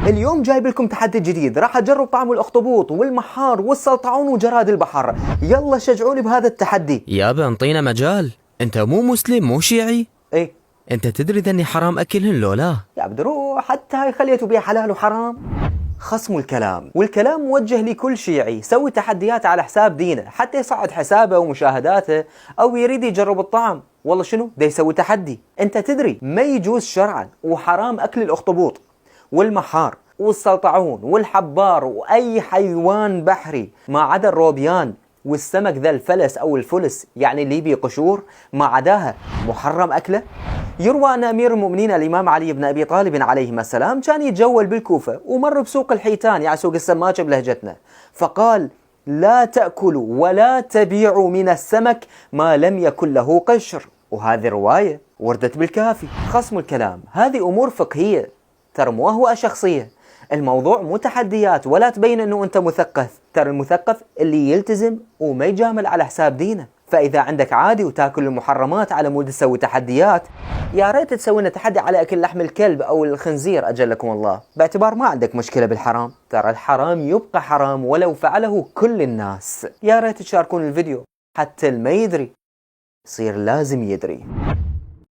اليوم جايب لكم تحدي جديد، راح اجرب طعم الاخطبوط والمحار والسلطعون وجراد البحر. يلا شجعوني بهذا التحدي. يابا انطينا مجال، انت مو مسلم مو شيعي؟ ايه انت تدري ذني حرام اكلهن لو لا؟ يا عبد روح، حتى هاي خليته بيها حلال وحرام. خصم الكلام، والكلام موجه لكل شيعي يسوي تحديات على حساب دينه حتى يصعد حسابه ومشاهداته، او يريد يجرب الطعم. والله شنو ده يسوي تحدي. انت تدري ما يجوز شرعا وحرام اكل الاخطبوط والمحار والسلطعون والحبار واي حيوان بحري ما عدا الروبيان والسمك ذا الفلس او الفلس، يعني اللي بيه قشور، ما عداها محرم اكله. يروى ان امير المؤمنين الامام علي بن ابي طالب عليه السلام كان يتجول بالكوفه ومر بسوق الحيتان، يعني سوق السماكه بلهجتنا، فقال: لا تاكلوا ولا تبيعوا من السمك ما لم يكن له قشر. وهذه روايه وردت بالكافي. خصم الكلام، هذه امور فقهيه، ترى مو هو شخصيه. الموضوع مو تحديات ولا تبين انه انت مثقف، ترى المثقف اللي يلتزم وما يجامل على حساب دينه. فاذا عندك عادي وتاكل المحرمات على مود تسوي تحديات، يا ريت تسوي لنا تحدي على اكل لحم الكلب او الخنزير اجلكم الله، باعتبار ما عندك مشكله بالحرام. ترى الحرام يبقى حرام ولو فعله كل الناس. يا ريت تشاركون الفيديو حتى اللي ما يدري يصير لازم يدري.